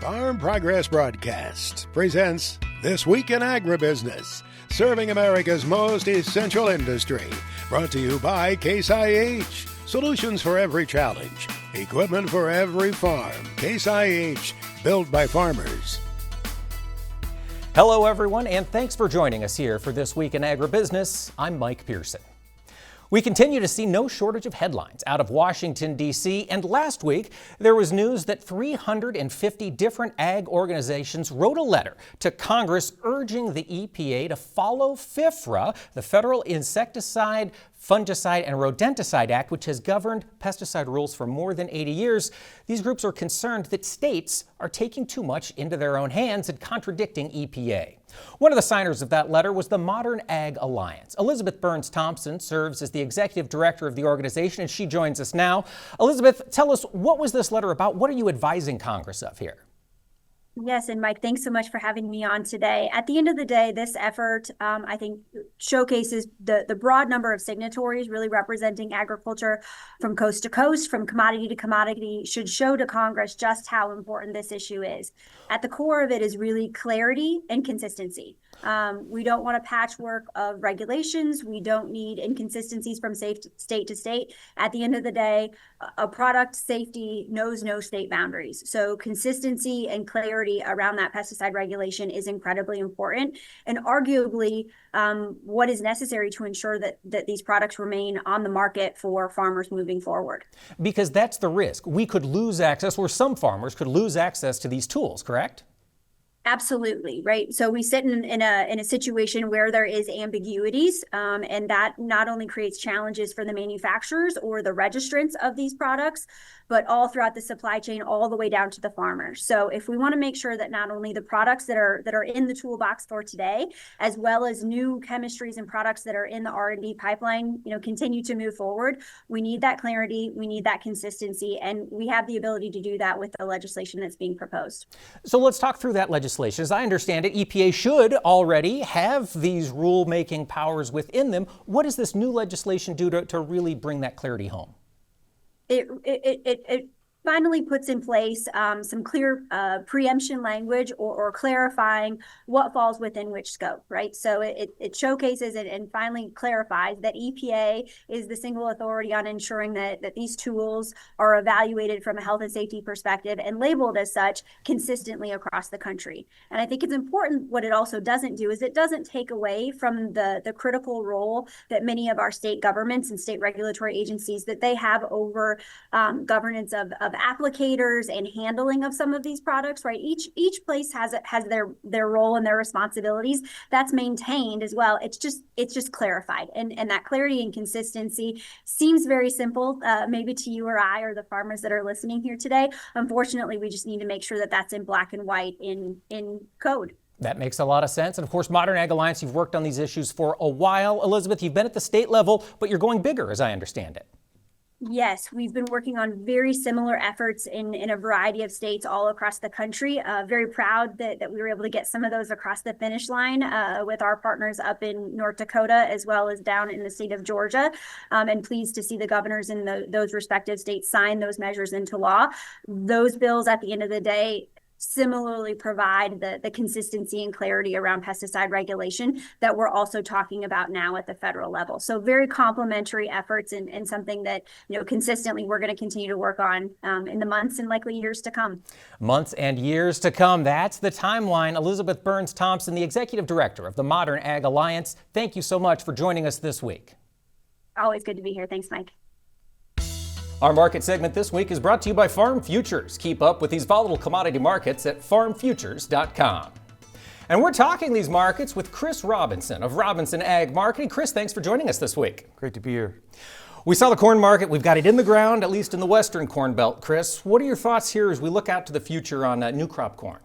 Farm Progress Broadcast presents This Week in Agribusiness, serving America's most essential industry. Brought to you by Case IH. Solutions for every challenge. Equipment for every farm. Case IH, built by farmers. Hello, everyone, and thanks for joining us here for This Week in Agribusiness. I'm Mike Pearson. We continue to see no shortage of headlines out of Washington, D.C., and last week there was news that 350 different ag organizations wrote a letter to Congress urging the EPA to follow FIFRA, the Federal Insecticide, Fungicide, and Rodenticide Act, which has governed pesticide rules for more than 80 years. These groups are concerned that states are taking too much into their own hands and contradicting EPA. One of the signers of that letter was the Modern Ag Alliance. Elizabeth Burns-Thompson serves as the executive director of the organization, and she joins us now. Elizabeth, tell us, what was this letter about? What are you advising Congress of here? Yes, and Mike, thanks so much for having me on today. At the end of the day, this effort, I think, showcases the broad number of signatories really representing agriculture from coast to coast, from commodity to commodity, should show to Congress just how important this issue is. At the core of it is really clarity and consistency. We don't want a patchwork of regulations. We don't need inconsistencies from state to state. At the end of the day, a product safety knows no state boundaries. So consistency and clarity around that pesticide regulation is incredibly important, and arguably what is necessary to ensure that these products remain on the market for farmers moving forward. Because that's the risk. We could lose access, or some farmers could lose access to these tools, correct? Absolutely, right. So we sit in a situation where there is ambiguities, and that not only creates challenges for the manufacturers or the registrants of these products, but all throughout the supply chain, all the way down to the farmers. So if we want to make sure that not only the products that are in the toolbox for today, as well as new chemistries and products that are in the R&D pipeline, continue to move forward, we need that clarity, we need that consistency, and we have the ability to do that with the legislation that's being proposed. So let's talk through that legislation. As I understand it, EPA should already have these rule-making powers within them. What does this new legislation do to really bring that clarity home? It finally puts in place some clear preemption language or clarifying what falls within which scope, right? So it showcases it and finally clarifies that EPA is the single authority on ensuring that these tools are evaluated from a health and safety perspective and labeled as such consistently across the country. And I think it's important, what it also doesn't do is it doesn't take away from the critical role that many of our state governments and state regulatory agencies that they have over governance of applicators and handling of some of these products, right? Each place has their role and their responsibilities. That's maintained as well. It's just clarified, and that clarity and consistency seems very simple, maybe to you or I or the farmers that are listening here today. Unfortunately, we just need to make sure that that's in black and white in code. That makes a lot of sense. And of course, Modern Ag Alliance, you've worked on these issues for a while. Elizabeth, you've been at the state level, but you're going bigger, as I understand it. Yes, we've been working on very similar efforts in a variety of states all across the country. Very proud that we were able to get some of those across the finish line with our partners up in North Dakota, as well as down in the state of Georgia, and pleased to see the governors in those respective states sign those measures into law. Those bills, at the end of the day, similarly provide the consistency and clarity around pesticide regulation that we're also talking about now at the federal level. So very complementary efforts and something that, consistently we're going to continue to work on in the months and likely years to come. Months and years to come. That's the timeline. Elizabeth Burns-Thompson, the executive director of the Modern Ag Alliance. Thank you so much for joining us this week. Always good to be here. Thanks, Mike. Our market segment this week is brought to you by Farm Futures. Keep up with these volatile commodity markets at farmfutures.com. And we're talking these markets with Chris Robinson of Robinson Ag Marketing. Chris, thanks for joining us this week. Great to be here. We saw the corn market. We've got it in the ground, at least in the western corn belt. Chris, what are your thoughts here as we look out to the future on new crop corn?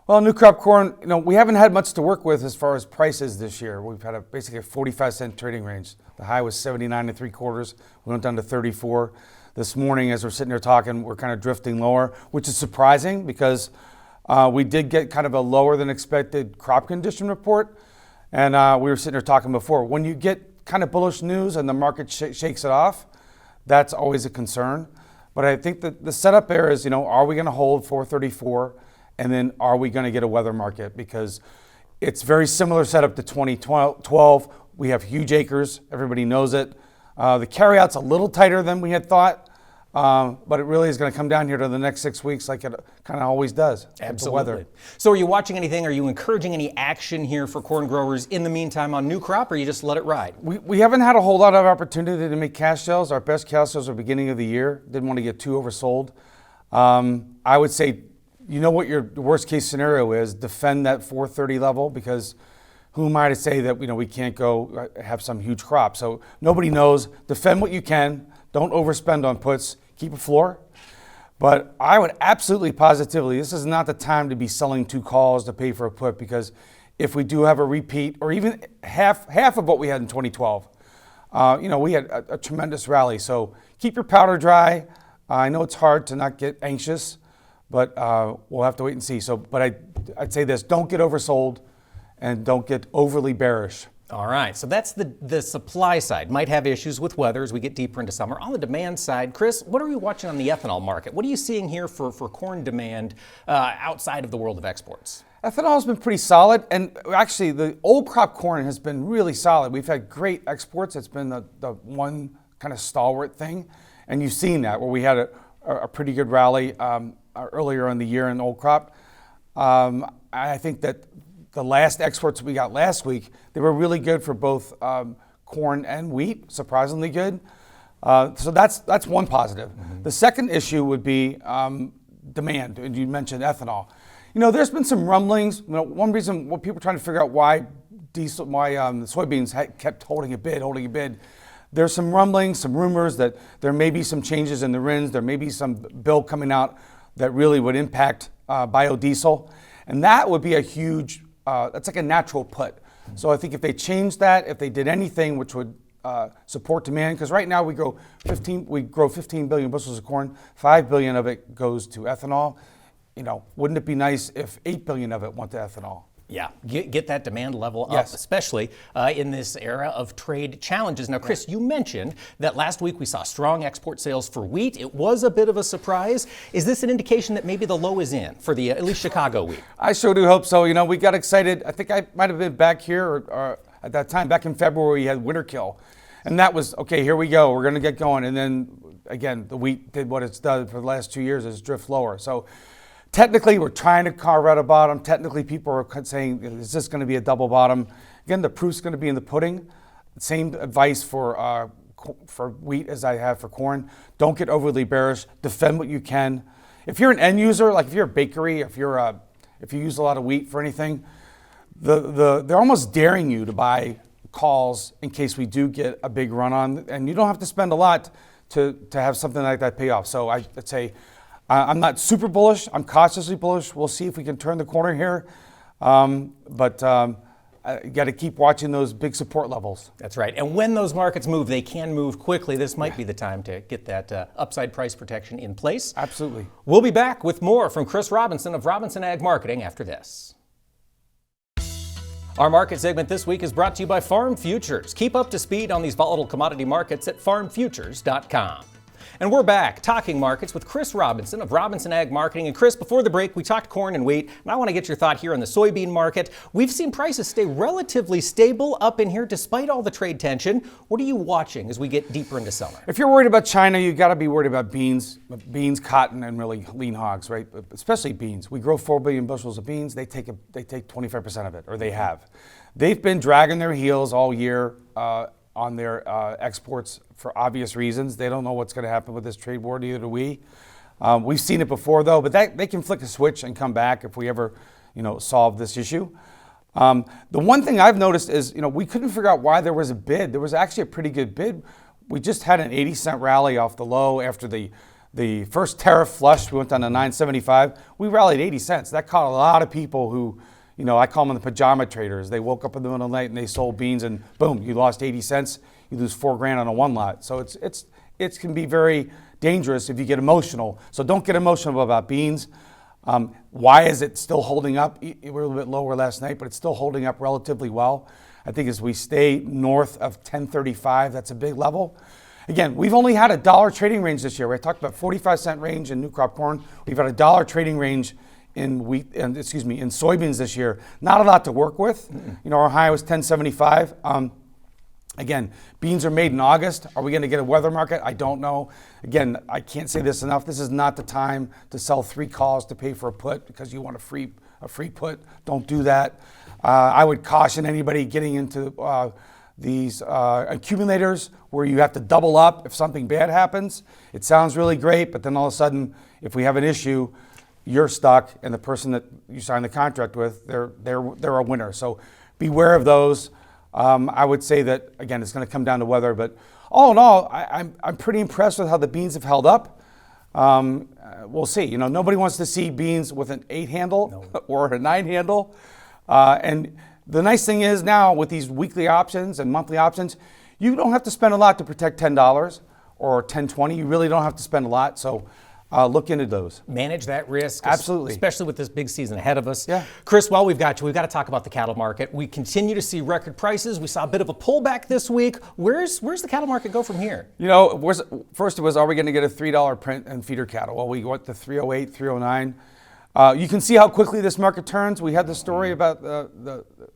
Well, new crop corn, we haven't had much to work with as far as prices this year. We've had basically a 45-cent trading range. The high was 79 3/4. We went down to 34. This morning, as we're sitting here talking, we're kind of drifting lower, which is surprising because we did get kind of a lower than expected crop condition report. And we were sitting here talking before. When you get kind of bullish news and the market shakes it off, that's always a concern. But I think that the setup there is, are we going to hold 434? and then are we going to get a weather market? Because it's very similar setup to 2012. We have huge acres. Everybody knows it. The carryout's a little tighter than we had thought, but it really is going to come down here to the next 6 weeks like it kind of always does. Absolutely. The weather. So are you watching anything? Are you encouraging any action here for corn growers in the meantime on new crop, or you just let it ride? We haven't had a whole lot of opportunity to make cash sales. Our best cash sales are beginning of the year. Didn't want to get too oversold. I would say, you know what your worst case scenario is, defend that 430 level, because who am I to say that we can't go have some huge crop? So nobody knows. Defend what you can. Don't overspend on puts. Keep a floor. But I would absolutely positively, this is not the time to be selling 2 calls to pay for a put, because if we do have a repeat or even half of what we had in 2012, we had a tremendous rally. So keep your powder dry. I know it's hard to not get anxious, but we'll have to wait and see. So, but I'd say this: don't get oversold, and don't get overly bearish. All right, so that's the supply side. Might have issues with weather as we get deeper into summer. On the demand side, Chris, what are we watching on the ethanol market? What are you seeing here for corn demand outside of the world of exports? Ethanol has been pretty solid, and actually the old crop corn has been really solid. We've had great exports. It's been the one kind of stalwart thing, and you've seen that where we had a pretty good rally earlier in the year in old crop. I think that the last exports we got last week, they were really good for both corn and wheat, surprisingly good. So that's one positive. Mm-hmm. The second issue would be demand, and you mentioned ethanol. There's been some rumblings. One reason people are trying to figure out why the soybeans kept holding a bid. There's some rumblings, some rumors that there may be some changes in the RINs. There may be some bill coming out that really would impact biodiesel, and that would be a huge. That's like a natural put. So I think if they changed that, if they did anything which would support demand, because right now we grow 15 billion bushels of corn, 5 billion of it goes to ethanol. Wouldn't it be nice if 8 billion of it went to ethanol? Yeah, get that demand level up, yes. Especially in this era of trade challenges. Now, Chris, you mentioned that last week we saw strong export sales for wheat. It was a bit of a surprise. Is this an indication that maybe the low is in for the at least Chicago wheat? I sure do hope so. We got excited. I think I might have been back here or at that time, back in February, we had winter kill. And that was, okay, here we go. We're going to get going. And then, again, the wheat did what it's done for the last 2 years, is drift lower. So technically, we're trying to carve out a bottom. Technically, people are saying, is this going to be a double bottom? Again, the proof's going to be in the pudding. Same advice for wheat as I have for corn. Don't get overly bearish. Defend what you can. If you're an end user, like if you're a bakery, if you use a lot of wheat for anything, they're almost daring you to buy calls in case we do get a big run on. And you don't have to spend a lot to have something like that pay off. So I'd say, I'm not super bullish. I'm cautiously bullish. We'll see if we can turn the corner here. But you got to keep watching those big support levels. That's right. And when those markets move, they can move quickly. This might be the time to get that upside price protection in place. Absolutely. We'll be back with more from Chris Robinson of Robinson Ag Marketing after this. Our market segment this week is brought to you by Farm Futures. Keep up to speed on these volatile commodity markets at farmfutures.com. And we're back talking markets with Chris Robinson of Robinson Ag Marketing. And Chris, before the break, we talked corn and wheat, and I want to get your thought here on the soybean market. We've seen prices stay relatively stable up in here despite all the trade tension. What are you watching as we get deeper into summer? If you're worried about China, you got to be worried about beans, cotton, and really lean hogs, right? Especially beans. We grow 4 billion bushels of beans. They take 25% of it, or they have. They've been dragging their heels all year on their exports for obvious reasons. They don't know what's going to happen with this trade war, neither do we. We've seen it before, though, but they can flick a switch and come back if we ever, solve this issue. The one thing I've noticed is, we couldn't figure out why there was a bid. There was actually a pretty good bid. We just had an 80-cent rally off the low after the first tariff flush. We went down to $9.75. We rallied 80 cents. That caught a lot of people who, I call them the pajama traders. They woke up in the middle of the night and they sold beans, and boom, you lost 80 cents. You lose $4,000 on a one lot. So it can be very dangerous if you get emotional. So don't get emotional about beans. Why is it still holding up? We were a little bit lower last night, but it's still holding up relatively well. I think as we stay north of 1035, that's a big level. Again, we've only had $1 trading range this year. I talked about 45-cent range in new crop corn. We've had $1 trading range in in soybeans this year. Not a lot to work with. You know, our high was 1075. Again, beans are made in August. Are we going to get a weather market? I don't know. Again, I can't say this enough. This is not the time to sell 3 calls to pay for a put because you want a free put. Don't do that. I would caution anybody getting into these accumulators where you have to double up if something bad happens. It sounds really great, but then all of a sudden, if we have an issue, you're stuck, and the person that you signed the contract with, they're a winner. So beware of those. I would say that, again, it's going to come down to weather, but all in all, I'm pretty impressed with how the beans have held up. We'll see. You know, nobody wants to see beans with an 8 handle or a 9 handle. And the nice thing is now with these weekly options and monthly options, you don't have to spend a lot to protect $10 or $10.20. You really don't have to spend a lot. So look into those. Manage that risk. Absolutely. Especially with this big season ahead of us. Yeah. Chris, while we've got to talk about the cattle market. We continue to see record prices. We saw a bit of a pullback this week. Where's the cattle market go from here? You know, first it was, are we going to get a $3 print in feeder cattle? Well, we went to 308, 309. You can see how quickly this market turns. We had the story about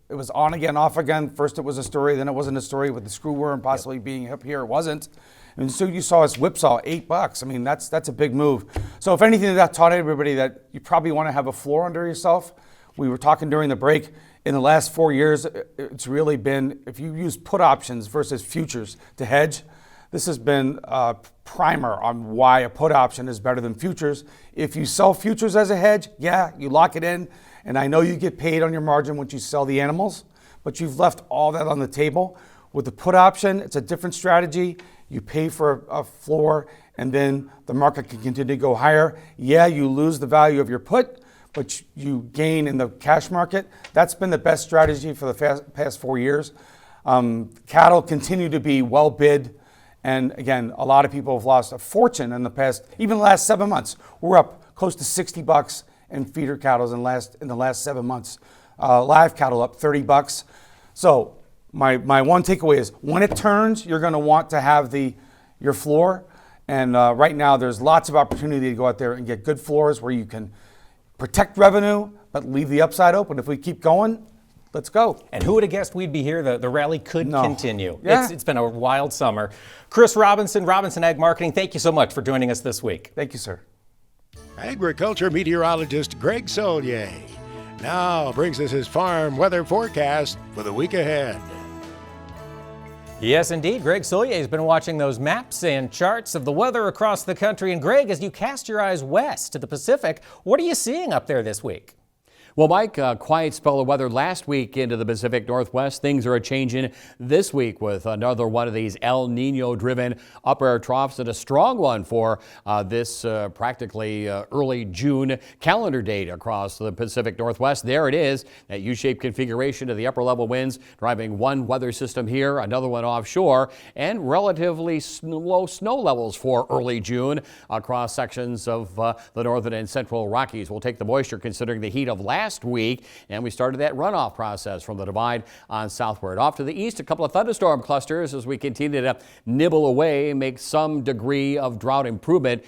it was on again, off again. First it was a story, then it wasn't a story with the screw worm possibly being up here. It wasn't. And so you saw us whipsaw $8. I mean, that's a big move. So if anything, that taught everybody that you probably want to have a floor under yourself. We were talking during the break. In the last 4 years, it's really been, if you use put options versus futures to hedge, this has been a primer on why a put option is better than futures. If you sell futures as a hedge, yeah, you lock it in. And I know you get paid on your margin once you sell the animals, but you've left all that on the table. With the put option, it's a different strategy. You pay for a floor, and then the market can continue to go higher. Yeah, you lose the value of your put, but you gain in the cash market. That's been the best strategy for the past 4 years. Cattle continue to be well bid. And again, a lot of people have lost a fortune in the past, even the last 7 months. We're up close to $60 in feeder cattle in the last 7 months. Live cattle up $30. So my one takeaway is when it turns, you're going to want to have your floor. And right now, there's lots of opportunity to go out there and get good floors where you can protect revenue, but leave the upside open. If we keep going, let's go. And who would have guessed we'd be here? The rally could continue. Yeah. It's been a wild summer. Chris Robinson, Robinson Ag Marketing, thank you so much for joining us this week. Thank you, sir. Agriculture meteorologist Greg Solier now brings us his farm weather forecast for the week ahead. Yes, indeed. Greg Solier has been watching those maps and charts of the weather across the country. And Greg, as you cast your eyes west to the Pacific, what are you seeing up there this week? Well, Mike, a quiet spell of weather last week into the Pacific Northwest. Things are changing this week with another one of these El Nino-driven upper air troughs, and a strong one for this practically early June calendar date across the Pacific Northwest. There it is, that U-shaped configuration of the upper level winds driving one weather system here, another one offshore, and relatively low snow levels for early June across sections of the northern and central Rockies. We'll take the moisture considering the heat of last week, and we started that runoff process from the divide on southward. Off to the east, a couple of thunderstorm clusters as we continue to nibble away, make some degree of drought improvement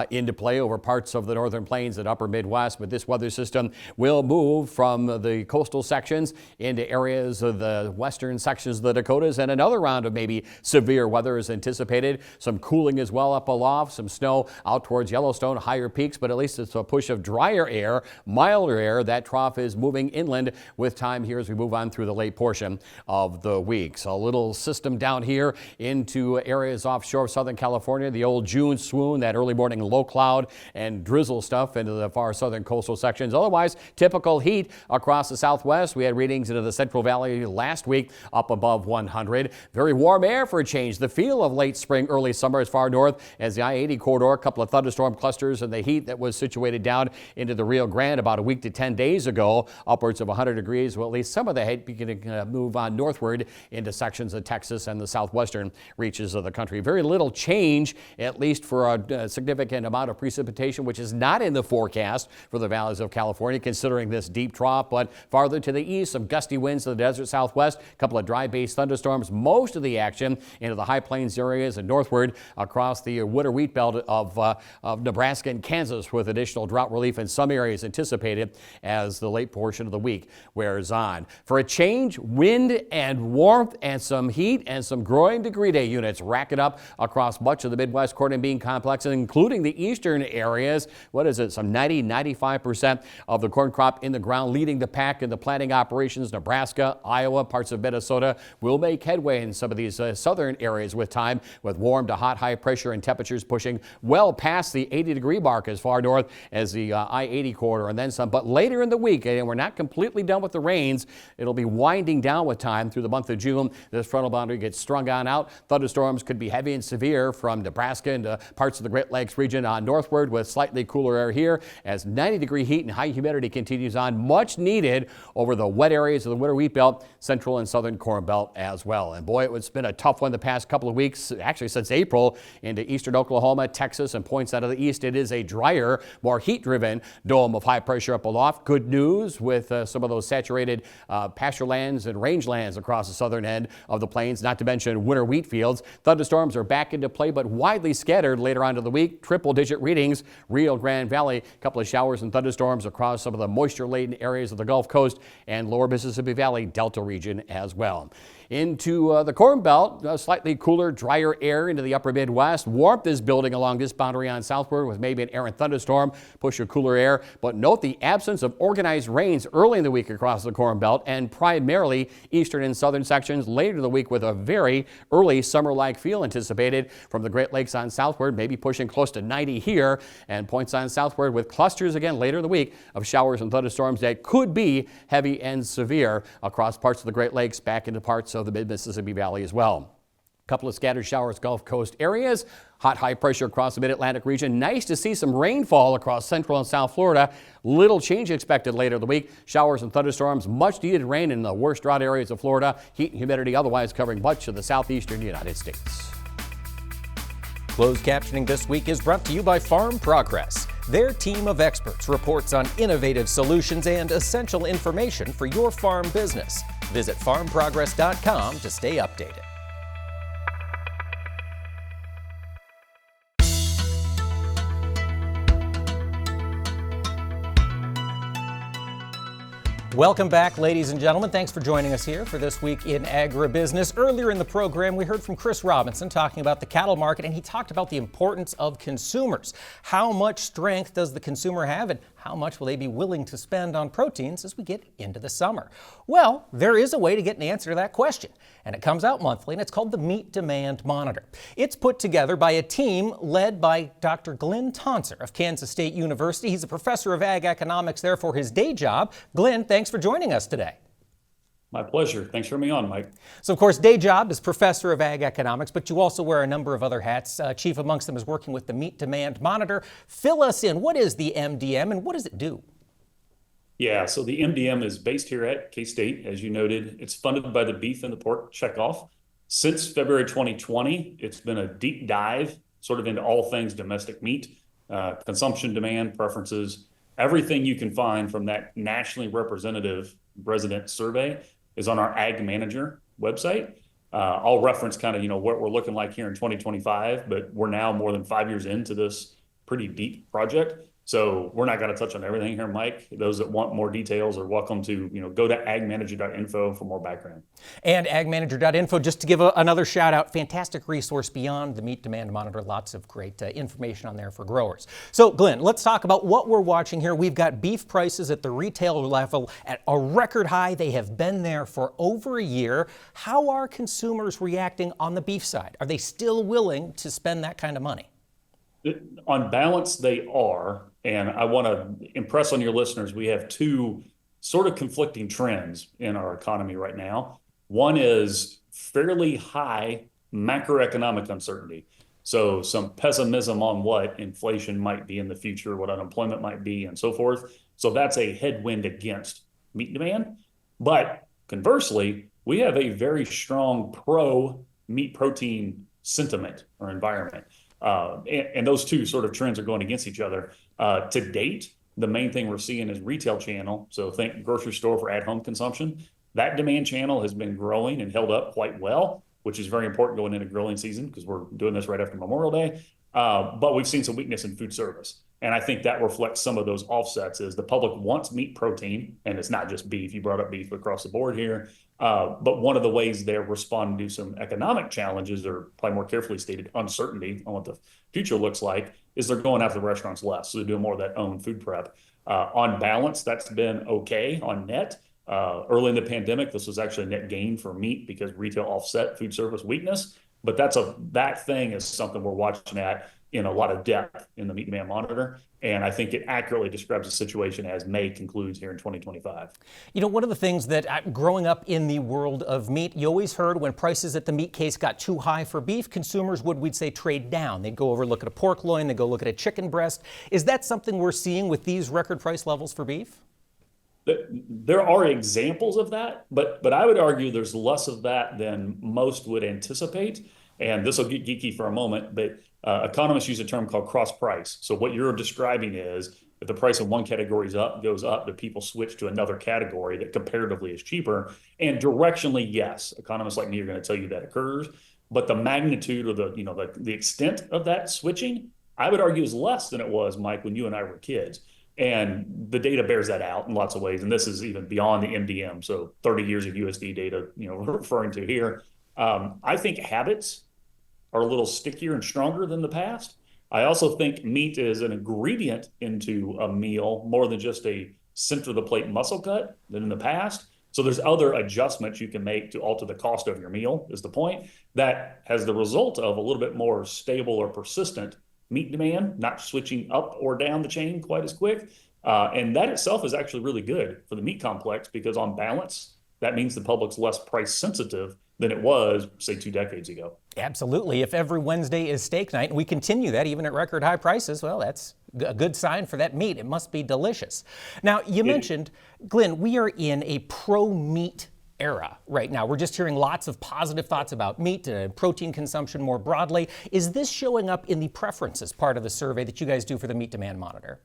into play over parts of the northern plains and upper Midwest. But this weather system will move from the coastal sections into areas of the western sections of the Dakotas, and another round of maybe severe weather is anticipated. Some cooling as well up aloft, some snow out towards Yellowstone, higher peaks, but at least it's a push of drier air, milder air. That trough is moving inland with time here as we move on through the late portion of the week. So a little system down here into areas offshore of Southern California, the old June swoon, that early morning low cloud and drizzle stuff into the far southern coastal sections. Otherwise, typical heat across the Southwest. We had readings into the Central Valley last week up above 100. Very warm air for a change. The feel of late spring, early summer as far north as the I-80 corridor. A couple of thunderstorm clusters and the heat that was situated down into the Rio Grande about a week to 10 days days ago, upwards of 100 degrees. Well, at least some of the heat beginning to move on northward into sections of Texas and the southwestern reaches of the country. Very little change, at least for a significant amount of precipitation, which is not in the forecast for the valleys of California, considering this deep trough. But farther to the east, some gusty winds to the desert southwest, a couple of dry-based thunderstorms. Most of the action into the high plains areas and northward across the winter wheat belt of Nebraska and Kansas, with additional drought relief in some areas anticipated as the late portion of the week wears on. For a change, wind and warmth and some heat and some growing degree day units rack it up across much of the Midwest corn and bean complex, including the eastern areas. What is it? Some 90-95% of the corn crop in the ground, leading the pack in the planting operations. Nebraska, Iowa, parts of Minnesota will make headway in some of these southern areas with time, with warm to hot high pressure and temperatures pushing well past the 80-degree mark as far north as the I-80 corridor and then some. But later in the week, and we're not completely done with the rains, it'll be winding down with time through the month of June. This frontal boundary gets strung on out. Thunderstorms could be heavy and severe from Nebraska into parts of the Great Lakes region on northward, with slightly cooler air here as 90-degree heat and high humidity continues on, much needed over the wet areas of the winter wheat belt, central and southern corn belt as well. And boy, it's been a tough one the past couple of weeks, actually since April, into eastern Oklahoma, Texas, and points out of the east. It is a drier, more heat-driven dome of high pressure up aloft. Good news with some of those saturated pasture lands and rangelands across the southern end of the plains, not to mention winter wheat fields. Thunderstorms are back into play, but widely scattered later on in the week. Triple-digit readings. Rio Grande Valley, a couple of showers and thunderstorms across some of the moisture-laden areas of the Gulf Coast and lower Mississippi Valley Delta region as well. Into the Corn Belt, slightly cooler, drier air into the upper Midwest. Warmth is building along this boundary on southward with maybe an errant thunderstorm, push of cooler air. But note the absence of organized rains early in the week across the Corn Belt and primarily eastern and southern sections later in the week, with a very early summer-like feel anticipated from the Great Lakes on southward, maybe pushing close to 90 here, and points on southward with clusters again later in the week of showers and thunderstorms that could be heavy and severe across parts of the Great Lakes back into parts of the mid-Mississippi Valley as well. A couple of scattered showers, Gulf Coast areas. Hot high pressure across the mid-Atlantic region. Nice to see some rainfall across central and south Florida. Little change expected later in the week. Showers and thunderstorms. Much needed rain in the worst drought areas of Florida. Heat and humidity otherwise covering much of the southeastern United States. Closed captioning this week is brought to you by Farm Progress. Their team of experts reports on innovative solutions and essential information for your farm business. Visit farmprogress.com to stay updated. Welcome back, ladies and gentlemen. Thanks for joining us here for This Week in Agribusiness. Earlier in the program, we heard from Chris Robinson talking about the cattle market, and he talked about the importance of consumers. How much strength does the consumer have, and how much will they be willing to spend on proteins as we get into the summer? Well, there is a way to get an answer to that question, and it comes out monthly, and it's called the Meat Demand Monitor. It's put together by a team led by Dr. Glenn Tonser of Kansas State University. He's a professor of ag economics there for his day job. Glenn, thanks for joining us today. My pleasure. Thanks for having me on, Mike. So, of course, day job is professor of ag economics, but you also wear a number of other hats. Chief amongst them is working with the Meat Demand Monitor. Fill us in. What is the MDM and what does it do? Yeah, so the MDM is based here at K-State, as you noted. It's funded by the Beef and the Pork Checkoff. Since February 2020, it's been a deep dive sort of into all things domestic meat, consumption demand, preferences. Everything you can find from that nationally representative resident survey is on our Ag Manager website. I'll reference kind of, what we're looking like here in 2025, but we're now more than 5 years into this pretty deep project. So we're not going to touch on everything here, Mike. Those that want more details are welcome to, go to agmanager.info for more background. And agmanager.info, just to give another shout out, fantastic resource beyond the Meat Demand Monitor. Lots of great information on there for growers. So Glenn, let's talk about what we're watching here. We've got beef prices at the retail level at a record high. They have been there for over a year. How are consumers reacting on the beef side? Are they still willing to spend that kind of money? On balance, they are. And I want to impress on your listeners, we have two sort of conflicting trends in our economy right now. One is fairly high macroeconomic uncertainty. So some pessimism on what inflation might be in the future, what unemployment might be, and so forth. So that's a headwind against meat demand. But conversely, we have a very strong pro meat protein sentiment or environment. And those two sort of trends are going against each other. To date, the main thing we're seeing is retail channel. So think grocery store for at-home consumption. That demand channel has been growing and held up quite well, which is very important going into grilling season because we're doing this right after Memorial Day. But we've seen some weakness in food service. And I think that reflects some of those offsets is the public wants meat protein, and it's not just beef. You brought up beef across the board here. But one of the ways they're responding to some economic challenges, or probably more carefully stated, uncertainty on what the future looks like, is they're going after the restaurants less. So they're doing more of that own food prep. On balance, that's been okay on net. Early in the pandemic, this was actually a net gain for meat because retail offset food service weakness. But that thing is something we're watching at in a lot of depth in the meat demand monitor. And I think it accurately describes the situation as May concludes here in 2025. You know, one of the things that growing up in the world of meat, you always heard when prices at the meat case got too high for beef, consumers would, we'd say, trade down. They'd go over, look at a pork loin, they'd go look at a chicken breast. Is that something we're seeing with these record price levels for beef? There are examples of that, but I would argue there's less of that than most would anticipate. And this will get geeky for a moment, but economists use a term called cross price. So what you're describing is if the price in one category goes up, the people switch to another category that comparatively is cheaper. And directionally, yes, economists like me are going to tell you that occurs. But the magnitude or the extent of that switching, I would argue, is less than it was, Mike, when you and I were kids. And the data bears that out in lots of ways. And this is even beyond the MDM. So 30 years of USD data, we're referring to here. I think habits are a little stickier and stronger than the past. I also think meat is an ingredient into a meal more than just a center of the plate muscle cut than in the past. So there's other adjustments you can make to alter the cost of your meal, is the point. That has the result of a little bit more stable or persistent meat demand, not switching up or down the chain quite as quick. And that itself is actually really good for the meat complex because on balance, that means the public's less price sensitive than it was, say, 2 decades ago. Absolutely. If every Wednesday is steak night and we continue that even at record high prices, well, that's a good sign for that meat. It must be delicious. Now, you mentioned, Glenn, we are in a pro-meat era right now. We're just hearing lots of positive thoughts about meat and protein consumption more broadly. Is this showing up in the preferences part of the survey that you guys do for the Meat Demand Monitor?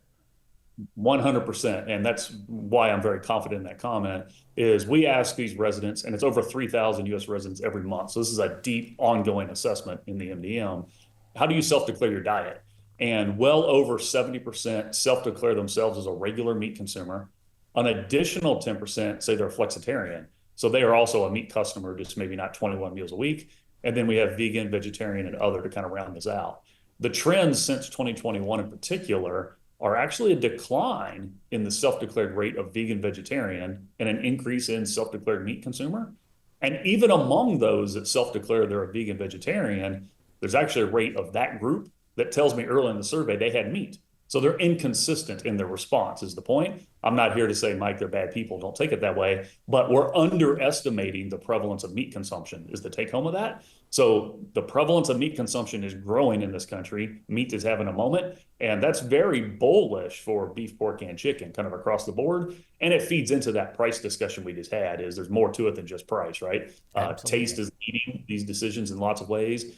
100%. And that's why I'm very confident in that comment is we ask these residents, and it's over 3,000 U.S. residents every month. So this is a deep ongoing assessment in the MDM. How do you self-declare your diet? And well over 70% self-declare themselves as a regular meat consumer. An additional 10% say they're flexitarian. So they are also a meat customer, just maybe not 21 meals a week. And then we have vegan, vegetarian, and other to kind of round this out. The trends since 2021 in particular are actually a decline in the self-declared rate of vegan vegetarian and an increase in self-declared meat consumer. And even among those that self-declare they're a vegan vegetarian, there's actually a rate of that group that tells me early in the survey they had meat. So they're inconsistent in their response is the point. I'm not here to say, Mike, they're bad people. Don't take it that way. But we're underestimating the prevalence of meat consumption is the take home of that. So the prevalence of meat consumption is growing in this country. Meat is having a moment. And that's very bullish for beef, pork, and chicken kind of across the board. And it feeds into that price discussion we just had is there's more to it than just price, right? Taste is leading these decisions in lots of ways.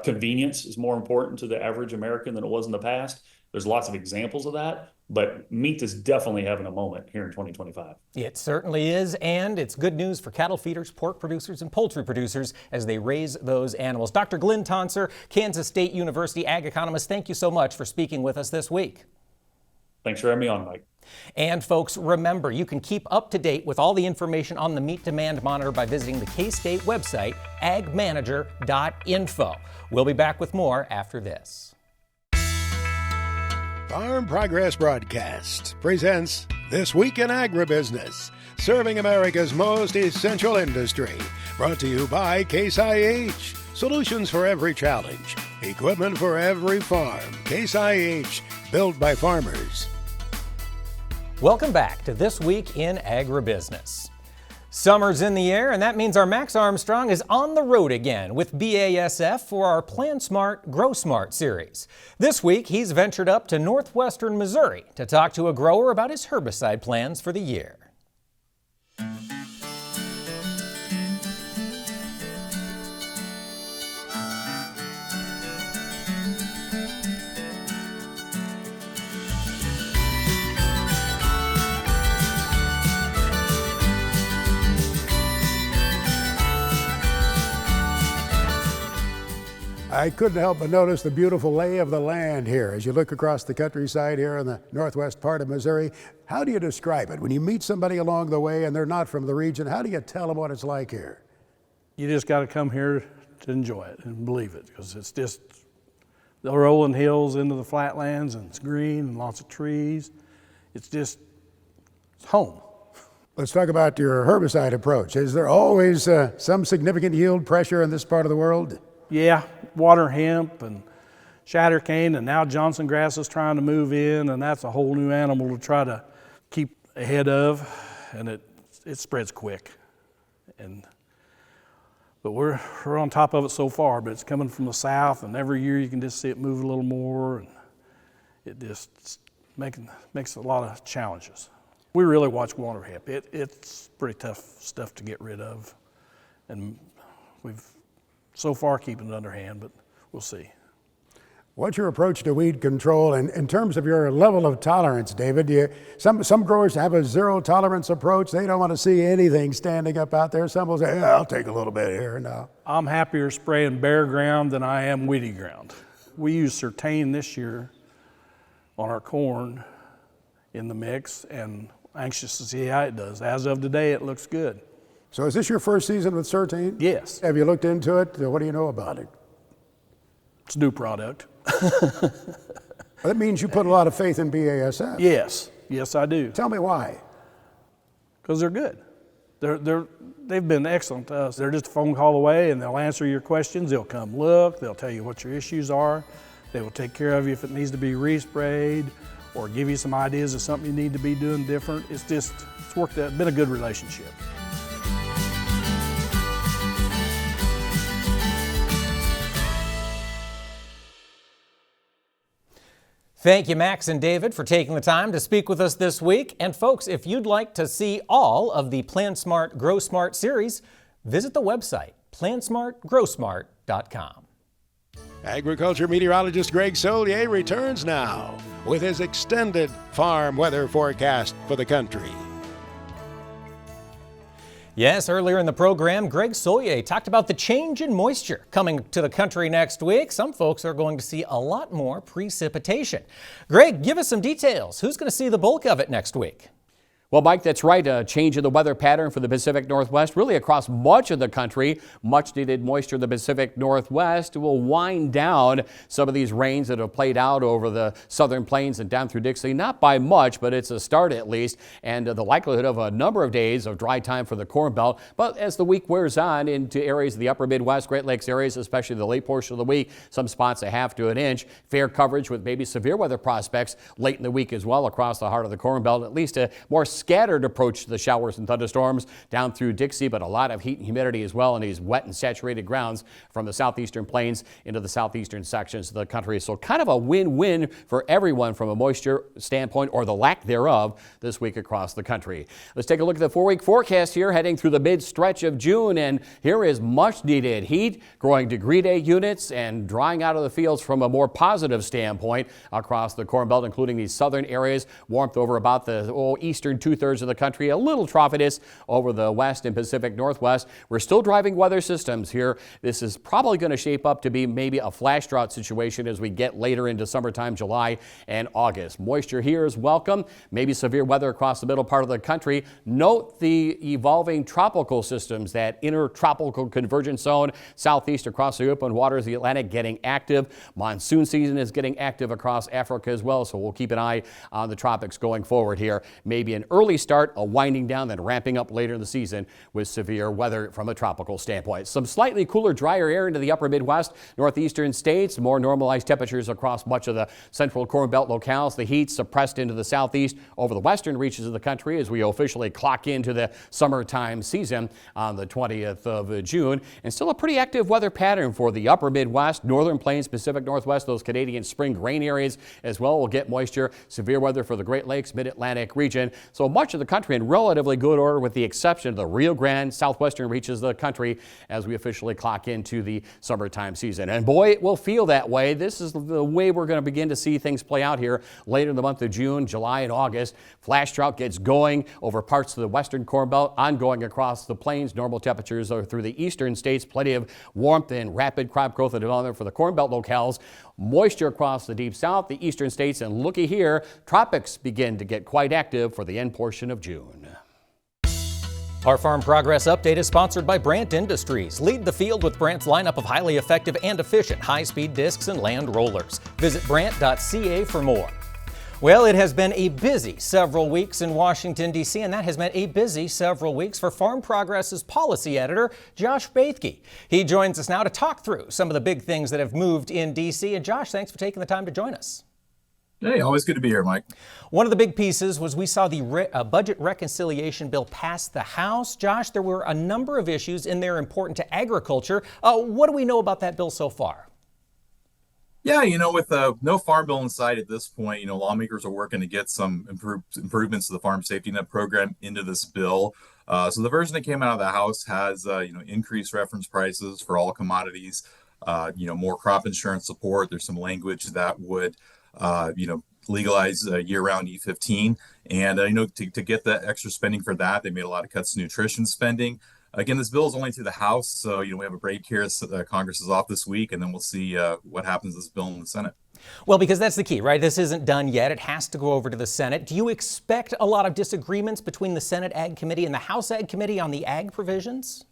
Convenience is more important to the average American than it was in the past. There's lots of examples of that, but meat is definitely having a moment here in 2025. It certainly is, and it's good news for cattle feeders, pork producers, and poultry producers as they raise those animals. Dr. Glenn Tonser, Kansas State University ag economist, thank you so much for speaking with us this week. Thanks for having me on, Mike. And folks, remember, you can keep up to date with all the information on the Meat Demand Monitor by visiting the K-State website, agmanager.info. We'll be back with more after this. Farm Progress Broadcast presents This Week in Agribusiness, serving America's most essential industry. Brought to you by Case IH. Solutions for every challenge. Equipment for every farm. Case IH, built by farmers. Welcome back to This Week in Agribusiness. Summer's in the air, and that means our Max Armstrong is on the road again with BASF for our Plan Smart, Grow Smart series. This week, he's ventured up to northwestern Missouri to talk to a grower about his herbicide plans for the year. I couldn't help but notice the beautiful lay of the land here as you look across the countryside here in the northwest part of Missouri. How do you describe it? When you meet somebody along the way and they're not from the region, how do you tell them what it's like here? You just got to come here to enjoy it and believe it, because it's just the rolling hills into the flatlands, and it's green and lots of trees. It's home. Let's talk about your herbicide approach. Is there always some significant yield pressure in this part of the world? Yeah, water hemp and shatter cane, and now Johnson grass is trying to move in, and that's a whole new animal to try to keep ahead of, and it spreads quick. But we're on top of it so far, but it's coming from the south, and every year you can just see it move a little more, and it just makes a lot of challenges. We really watch water hemp. It's pretty tough stuff to get rid of, and we've so far keeping it under hand, but we'll see. What's your approach to weed control? And in terms of your level of tolerance, David, some growers have a zero tolerance approach. They don't want to see anything standing up out there. Some will say, yeah, I'll take a little bit here now. I'm happier spraying bare ground than I am weedy ground. We use Certain this year on our corn in the mix, and anxious to see how it does. As of today, it looks good. So is this your first season with Certain? Yes. Have you looked into it? What do you know about it? It's a new product. That means you put a lot of faith in BASF. Yes, I do. Tell me why. Because they're good. They've been excellent to us. They're just a phone call away, and they'll answer your questions. They'll come look. They'll tell you what your issues are. They will take care of you if it needs to be resprayed, or give you some ideas of something you need to be doing different. It's worked out. Been a good relationship. Thank you, Max and David, for taking the time to speak with us this week. And folks, if you'd like to see all of the Plan Smart, Grow Smart series, visit the website, plansmartgrowsmart.com. Agriculture meteorologist Greg Solier returns now with his extended farm weather forecast for the country. Yes, earlier in the program, Greg Solier talked about the change in moisture coming to the country next week. Some folks are going to see a lot more precipitation. Greg, give us some details. Who's going to see the bulk of it next week? Well, Mike, that's right. A change in the weather pattern for the Pacific Northwest, really across much of the country. Much needed moisture in the Pacific Northwest will wind down some of these rains that have played out over the southern plains and down through Dixie. Not by much, but it's a start at least. And the likelihood of a number of days of dry time for the Corn Belt. But as the week wears on into areas of the upper Midwest, Great Lakes areas, especially the late portion of the week, some spots a half to an inch. Fair coverage with maybe severe weather prospects late in the week as well across the heart of the Corn Belt. At least a more scattered approach to the showers and thunderstorms down through Dixie, but a lot of heat and humidity as well in these wet and saturated grounds from the southeastern plains into the southeastern sections of the country. So kind of a win-win for everyone from a moisture standpoint, or the lack thereof, this week across the country. Let's take a look at the 4-week forecast here heading through the mid-stretch of June, and here is much needed heat, growing degree day units, and drying out of the fields from a more positive standpoint across the Corn Belt, including these southern areas. Warmth over about the eastern two-thirds of the country, a little troughiness over the west and Pacific Northwest. We're still driving weather systems here. This is probably going to shape up to be maybe a flash drought situation as we get later into summertime, July and August. Moisture here is welcome. Maybe severe weather across the middle part of the country. Note the evolving tropical systems, that intertropical convergence zone southeast across the open waters of the Atlantic getting active. Monsoon season is getting active across Africa as well, so we'll keep an eye on the tropics going forward here. Maybe an early start, a winding down, then ramping up later in the season with severe weather from a tropical standpoint. Some slightly cooler, drier air into the upper Midwest, northeastern states, more normalized temperatures across much of the central Corn Belt locales. The heat suppressed into the southeast over the western reaches of the country as we officially clock into the summertime season on the 20th of June. And still a pretty active weather pattern for the upper Midwest, northern plains, Pacific Northwest, those Canadian spring grain areas as well will get moisture. Severe weather for the Great Lakes, Mid-Atlantic region. So much of the country in relatively good order with the exception of the Rio Grande, southwestern reaches of the country as we officially clock into the summertime season. And boy, it will feel that way. This is the way we're going to begin to see things play out here later in the month of June, July, and August. Flash drought gets going over parts of the western Corn Belt, ongoing across the plains. Normal temperatures are through the eastern states. Plenty of warmth and rapid crop growth and development for the Corn Belt locales. Moisture across the deep south, the eastern states, and looky here, tropics begin to get quite active for the end portion of June. Our Farm Progress Update is sponsored by Brandt Industries. Lead the field with Brandt's lineup of highly effective and efficient high-speed discs and land rollers. Visit brandt.ca for more. Well, it has been a busy several weeks in Washington, D.C., and that has meant a busy several weeks for Farm Progress's policy editor, Josh Bethke. He joins us now to talk through some of the big things that have moved in D.C. And Josh, thanks for taking the time to join us. Hey, always good to be here, Mike. One of the big pieces was we saw the budget reconciliation bill pass the House. Josh, there were a number of issues in there important to agriculture. What do we know about that bill so far? Yeah, with no farm bill in sight at this point, lawmakers are working to get some improvements to the Farm Safety Net program into this bill. So the version that came out of the House has, increased reference prices for all commodities, more crop insurance support. There's some language that would, legalize year-round E15. And, to get the extra spending for that, they made a lot of cuts to nutrition spending. Again, this bill is only through the House, so we have a break here. So, Congress is off this week, and then we'll see what happens to this bill in the Senate. Well, because that's the key, right? This isn't done yet. It has to go over to the Senate. Do you expect a lot of disagreements between the Senate Ag Committee and the House Ag Committee on the ag provisions?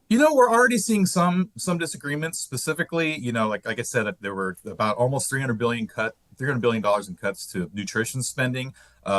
We're already seeing some disagreements. Specifically, like I said, there were about almost $300 billion in cuts to nutrition spending.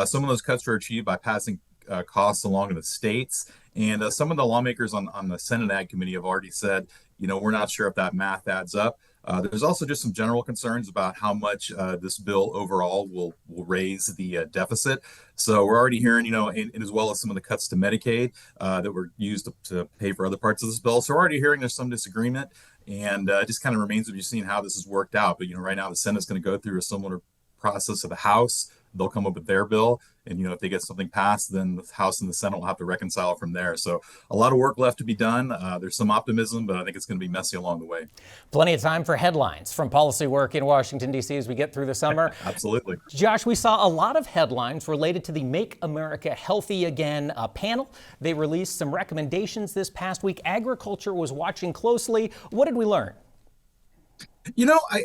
Some of those cuts were achieved by passing costs along to the states. And some of the lawmakers on the Senate Ag Committee have already said, we're not sure if that math adds up. There's also just some general concerns about how much this bill overall will raise the deficit. So we're already hearing, and as well as some of the cuts to Medicaid that were used to pay for other parts of this bill. So we're already hearing there's some disagreement, and it just kind of remains to be seen how this has worked out. But, right now the Senate's going to go through a similar process to the House. They'll come up with their bill. And, if they get something passed, then the House and the Senate will have to reconcile from there. So a lot of work left to be done. There's some optimism, but I think it's going to be messy along the way. Plenty of time for headlines from policy work in Washington, D.C. as we get through the summer. Absolutely. Josh, we saw a lot of headlines related to the Make America Healthy Again panel. They released some recommendations this past week. Agriculture was watching closely. What did we learn?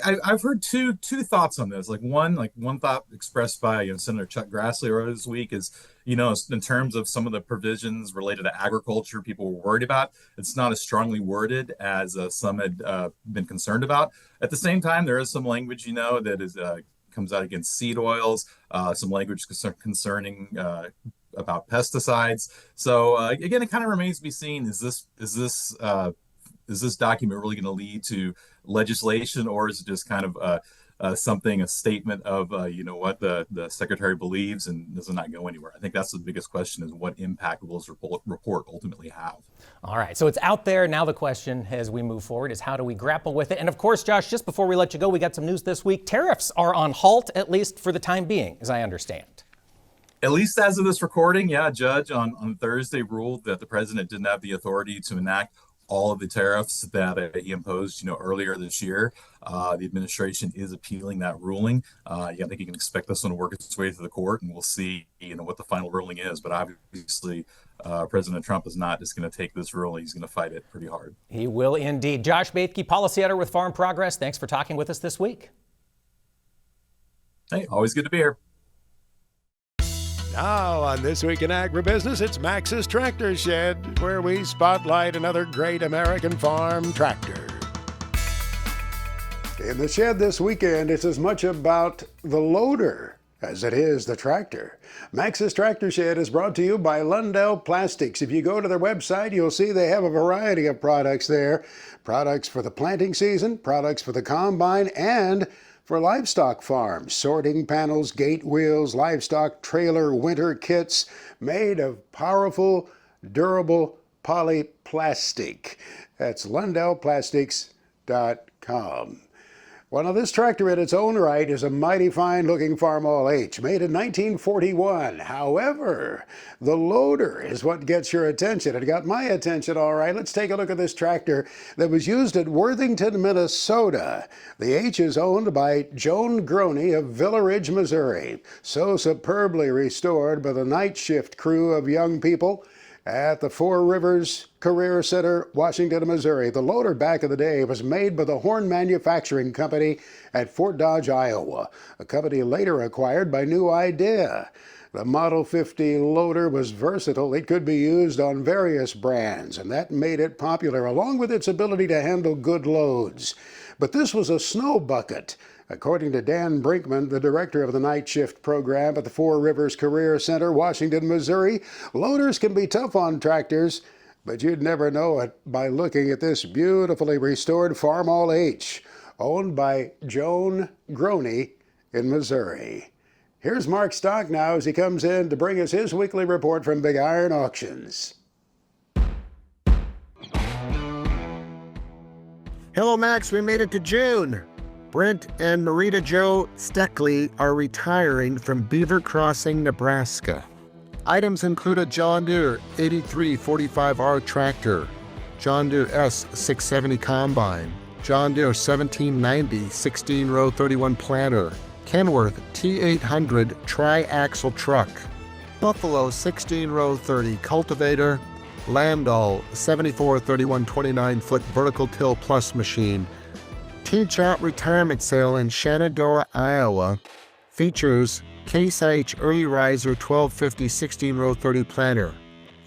I've heard two thoughts on this. One thought expressed by Senator Chuck Grassley earlier this week is, in terms of some of the provisions related to agriculture, people were worried about. It's not as strongly worded as some had been concerned about. At the same time, there is some language, that is comes out against seed oils, some language concerning about pesticides. So again, it kind of remains to be seen. Is this document really going to lead to legislation, or is it just kind of a statement of, what the secretary believes, and does it not go anywhere? I think that's the biggest question, is what impact will this report ultimately have? All right, so it's out there. Now the question as we move forward is how do we grapple with it? And of course, Josh, just before we let you go, we got some news this week. Tariffs are on halt, at least for the time being, as I understand. At least as of this recording, yeah. A judge on Thursday ruled that the president didn't have the authority to enact all of the tariffs that he imposed, earlier this year. The administration is appealing that ruling. I think you can expect this one to work its way through the court, and we'll see, what the final ruling is. But obviously, President Trump is not just going to take this ruling. He's going to fight it pretty hard. He will indeed. Josh Bethke, policy editor with Farm Progress. Thanks for talking with us this week. Hey, always good to be here. Now on This Week in Agribusiness, it's Max's Tractor Shed, where we spotlight another great American farm tractor. In the shed this weekend, it's as much about the loader as it is the tractor. Max's Tractor Shed is brought to you by Lundell Plastics. If you go to their website, you'll see they have a variety of products there. Products for the planting season, products for the combine, and for livestock farms. Sorting panels, gate wheels, livestock trailer winter kits made of powerful, durable polyplastic. That's LundellPlastics.com. Well, now this tractor in its own right is a mighty fine-looking Farmall H, made in 1941. However, the loader is what gets your attention. It got my attention, all right. Let's take a look at this tractor that was used at Worthington, Minnesota. The H is owned by Joan Groney of Villa Ridge, Missouri. So superbly restored by the night shift crew of young people at the Four Rivers Career Center, Washington, Missouri. The loader back in the day was made by the Horn Manufacturing Company at Fort Dodge, Iowa, a company later acquired by New Idea. The Model 50 loader was versatile. It could be used on various brands, and that made it popular, along with its ability to handle good loads. But this was a snow bucket. According to Dan Brinkman, the director of the night shift program at the Four Rivers Career Center, Washington, Missouri, loaders can be tough on tractors, but you'd never know it by looking at this beautifully restored Farmall H, owned by Joan Groney in Missouri. Here's Mark Stock now as he comes in to bring us his weekly report from Big Iron Auctions. Hello, Max. We made it to June. Brent and Marita Jo Steckley are retiring from Beaver Crossing, Nebraska. Items include a John Deere 8345R tractor, John Deere S670 combine, John Deere 1790 16-row 31 planter, Kenworth T800 tri-axle truck, Buffalo 16-row 30 cultivator, Landau 74 31 29-foot vertical till plus machine. Teach Out Retirement Sale in Shenandoah, Iowa features Case IH Early Riser 1250 16-row 30 planter,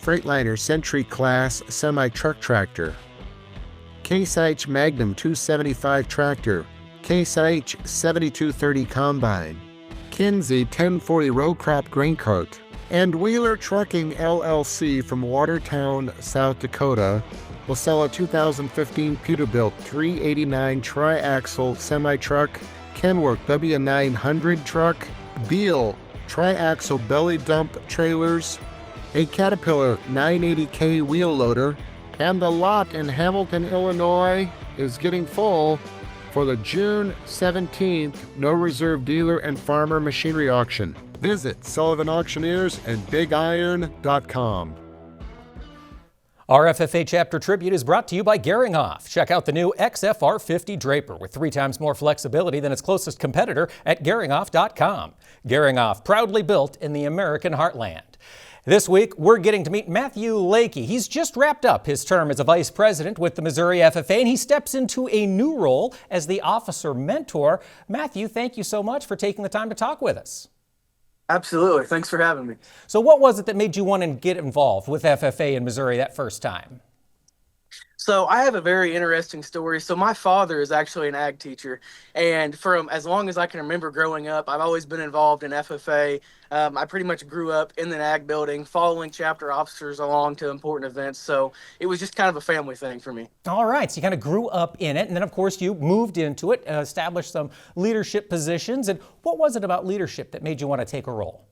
Freightliner Century Class semi-truck tractor, Case IH Magnum 275 tractor, Case IH 7230 combine, Kinsey 1040 row crop grain cart, and Wheeler Trucking LLC from Watertown, South Dakota will sell a 2015 Peterbilt 389 tri-axle semi-truck, Kenworth W900 truck, Beal tri-axle belly dump trailers, a Caterpillar 980K wheel loader, and the lot in Hamilton, Illinois is getting full for the June 17th No Reserve Dealer and Farmer Machinery Auction. Visit Sullivan Auctioneers and BigIron.com. Our FFA Chapter Tribute is brought to you by Gehringhoff. Check out the new XFR50 Draper with 3 times more flexibility than its closest competitor at Gehringhoff.com. Gehringhoff, proudly built in the American heartland. This week, we're getting to meet Matthew Lakey. He's just wrapped up his term as a vice president with the Missouri FFA, and he steps into a new role as the officer mentor. Matthew, thank you so much for taking the time to talk with us. Absolutely. Thanks for having me. So what was it that made you want to get involved with FFA in Missouri that first time? So I have a very interesting story. So my father is actually an ag teacher, and from as long as I can remember growing up, I've always been involved in FFA. I pretty much grew up in the ag building, following chapter officers along to important events. So it was just kind of a family thing for me. All right, so you kind of grew up in it, and then of course you moved into it, established some leadership positions. And what was it about leadership that made you want to take a role?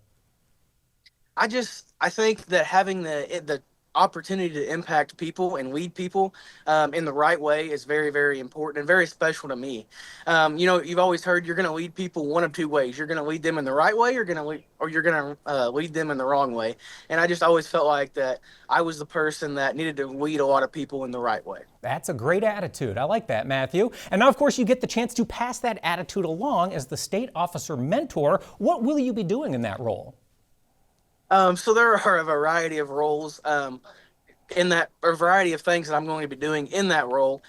I think that having the opportunity to impact people and lead people in the right way is very, very important and very special to me. You've always heard you're going to lead people one of two ways. You're going to lead them in the right way, or you're going to lead them in the wrong way. And I just always felt like that I was the person that needed to lead a lot of people in the right way. That's a great attitude. I like that, Matthew. And now, of course, you get the chance to pass that attitude along as the state officer mentor. What will you be doing in that role? So there are a variety of roles. in that, a variety of things that I'm going to be doing in that role.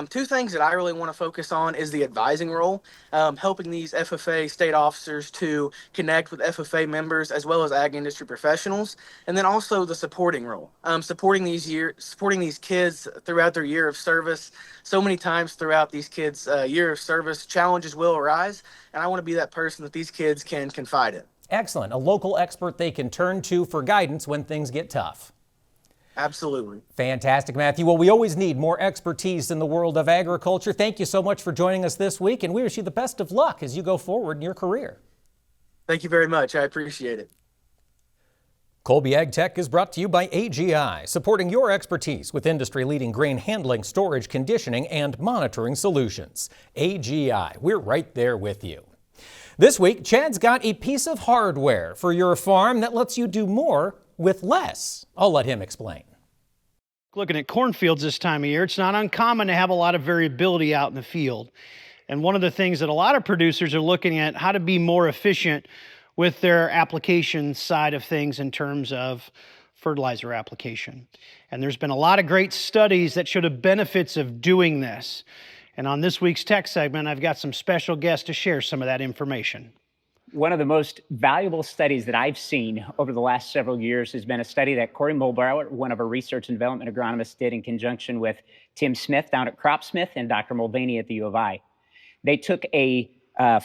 Two things that I really want to focus on is the advising role, helping these FFA state officers to connect with FFA members as well as ag industry professionals, and then also the supporting role, supporting these kids throughout their year of service. So many times throughout these kids' year of service, challenges will arise, and I want to be that person that these kids can confide in. Excellent. A local expert they can turn to for guidance when things get tough. Absolutely. Fantastic, Matthew. Well, we always need more expertise in the world of agriculture. Thank you so much for joining us this week, and we wish you the best of luck as you go forward in your career. Thank you very much. I appreciate it. Colby Ag Tech is brought to you by AGI, supporting your expertise with industry-leading grain handling, storage, conditioning, and monitoring solutions. AGI, we're right there with you. This week, Chad's got a piece of hardware for your farm that lets you do more with less. I'll let him explain. Looking at cornfields this time of year, it's not uncommon to have a lot of variability out in the field. And one of the things that a lot of producers are looking at, how to be more efficient with their application side of things in terms of fertilizer application. And there's been a lot of great studies that show the benefits of doing this. And on this week's tech segment, I've got some special guests to share some of that information. One of the most valuable studies that I've seen over the last several years has been a study that Corey Mulbauer, one of our research and development agronomists, did in conjunction with Tim Smith down at CropSmith and Dr. Mulvaney at the U of I. They took a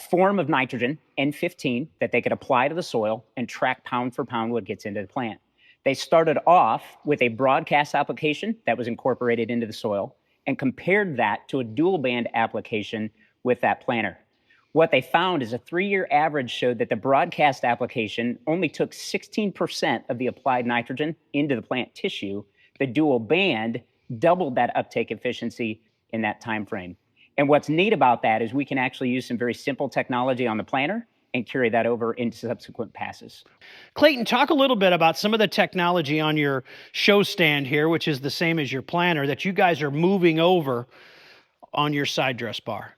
form of nitrogen, N15, that they could apply to the soil and track pound for pound what gets into the plant. They started off with a broadcast application that was incorporated into the soil and compared that to a dual band application with that planter. What they found is a 3-year average showed that the broadcast application only took 16% of the applied nitrogen into the plant tissue. The dual band doubled that uptake efficiency in that time frame. And what's neat about that is we can actually use some very simple technology on the planter and carry that over into subsequent passes. Clayton, talk a little bit about some of the technology on your show stand here, which is the same as your planter, that you guys are moving over on your side dress bar.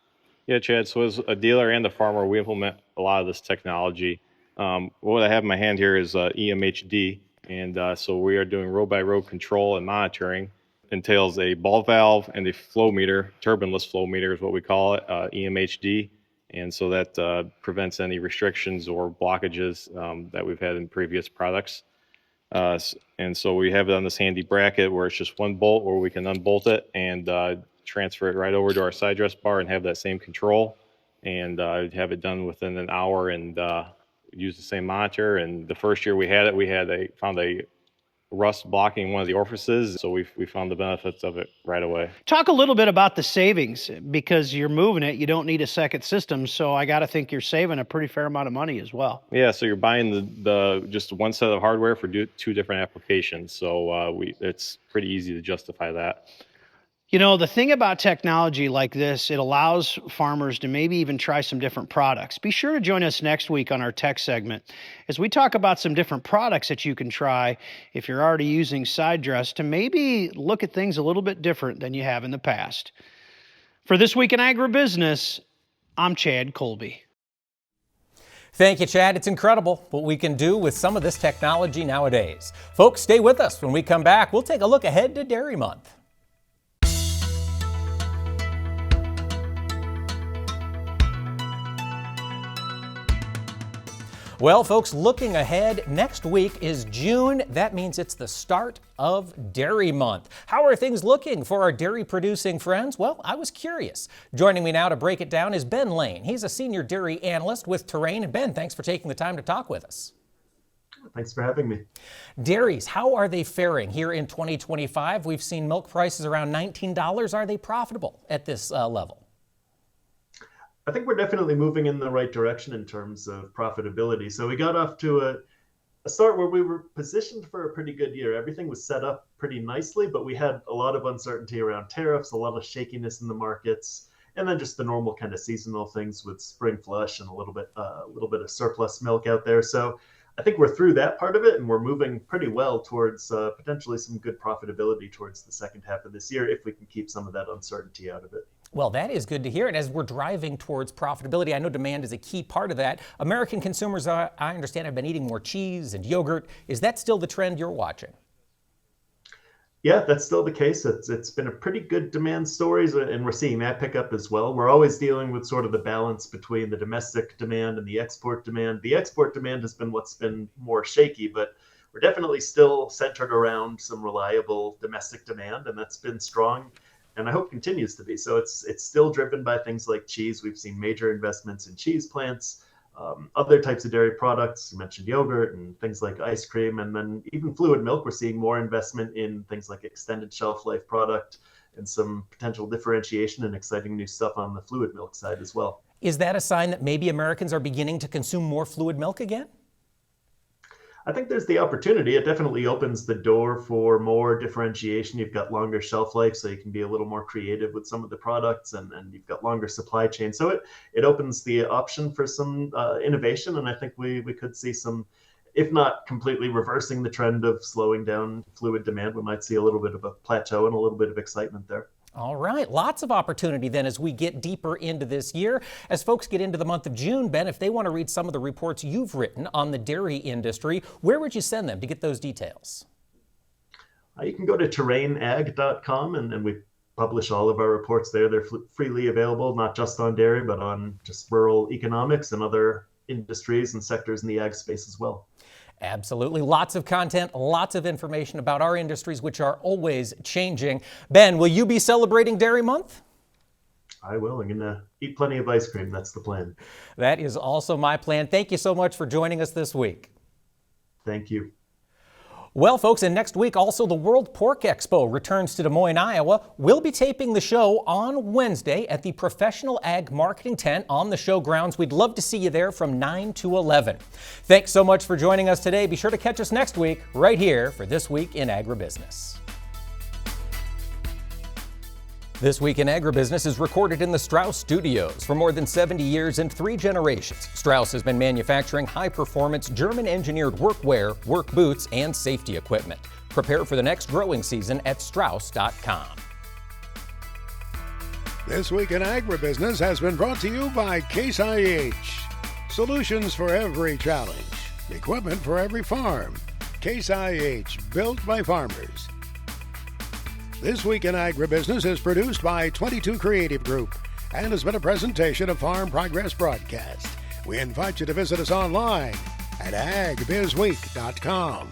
Yeah, Chad, so as a dealer and a farmer, we implement a lot of this technology. What I have in my hand here is EMHD, and so we are doing row-by-row control and monitoring. Entails a ball valve and a flow meter, turbineless flow meter is what we call it, EMHD, and so that prevents any restrictions or blockages that we've had in previous products. And so we have it on this handy bracket where it's just one bolt where we can unbolt it and transfer it right over to our side dress bar and have that same control, and have it done within an hour and use the same monitor. And the first year we had it, we found a rust blocking one of the orifices, so we found the benefits of it right away. Talk a little bit about the savings, because you're moving it, you don't need a second system, so I got to think you're saving a pretty fair amount of money as well. Yeah, so you're buying the just one set of hardware for two different applications, so it's pretty easy to justify that. You know, the thing about technology like this, it allows farmers to maybe even try some different products. Be sure to join us next week on our tech segment as we talk about some different products that you can try if you're already using side dress to maybe look at things a little bit different than you have in the past. For This Week in Agribusiness, I'm Chad Colby. Thank you, Chad. It's incredible what we can do with some of this technology nowadays. Folks, stay with us. When we come back, we'll take a look ahead to Dairy Month. Well, folks, looking ahead, next week is June. That means it's the start of Dairy Month. How are things looking for our dairy producing friends? Well, I was curious. Joining me now to break it down is Ben Lane. He's a senior dairy analyst with Terrain. And Ben, thanks for taking the time to talk with us. Thanks for having me. Dairies, how are they faring here in 2025? We've seen milk prices around $19. Are they profitable at this level? I think we're definitely moving in the right direction in terms of profitability. So we got off to a start where we were positioned for a pretty good year. Everything was set up pretty nicely, but we had a lot of uncertainty around tariffs, a lot of shakiness in the markets, and then just the normal kind of seasonal things with spring flush and a little bit of surplus milk out there. So I think we're through that part of it, and we're moving pretty well towards potentially some good profitability towards the second half of this year if we can keep some of that uncertainty out of it. Well, that is good to hear. And as we're driving towards profitability, I know demand is a key part of that. American consumers, I understand, have been eating more cheese and yogurt. Is that still the trend you're watching? Yeah, that's still the case. It's been a pretty good demand stories, and we're seeing that pick up as well. We're always dealing with sort of the balance between the domestic demand and the export demand. The export demand has been what's been more shaky, but we're definitely still centered around some reliable domestic demand, and that's been strong, and I hope continues to be. So it's still driven by things like cheese. We've seen major investments in cheese plants. Other types of dairy products, you mentioned yogurt and things like ice cream, and then even fluid milk, we're seeing more investment in things like extended shelf life product and some potential differentiation and exciting new stuff on the fluid milk side as well. Is that a sign that maybe Americans are beginning to consume more fluid milk again? I think there's the opportunity. It definitely opens the door for more differentiation. You've got longer shelf life, so you can be a little more creative with some of the products, and you've got longer supply chain. So it opens the option for some innovation, and I think we could see some, if not completely reversing the trend of slowing down fluid demand, we might see a little bit of a plateau and a little bit of excitement there. All right, lots of opportunity then as we get deeper into this year. As folks get into the month of June, Ben, if they want to read some of the reports you've written on the dairy industry, where would you send them to get those details? You can go to terrainag.com, and we publish all of our reports there. They're freely available, not just on dairy, but on just rural economics and other industries and sectors in the ag space as well. Absolutely. Lots of content, lots of information about our industries, which are always changing. Ben, will you be celebrating Dairy Month? I will. I'm going to eat plenty of ice cream. That's the plan. That is also my plan. Thank you so much for joining us this week. Thank you. Well, folks, and next week also the World Pork Expo returns to Des Moines, Iowa. We'll be taping the show on Wednesday at the Professional Ag Marketing Tent on the show grounds. We'd love to see you there from 9 to 11. Thanks so much for joining us today. Be sure to catch us next week right here for This Week in Agribusiness. This Week in Agribusiness is recorded in the Strauss Studios. For more than 70 years and 3 generations, Strauss has been manufacturing high-performance German-engineered workwear, work boots, and safety equipment. Prepare for the next growing season at Strauss.com. This Week in Agribusiness has been brought to you by Case IH. Solutions for every challenge. Equipment for every farm. Case IH, built by farmers. This Week in Agribusiness is produced by 22 Creative Group and has been a presentation of Farm Progress Broadcast. We invite you to visit us online at agbizweek.com.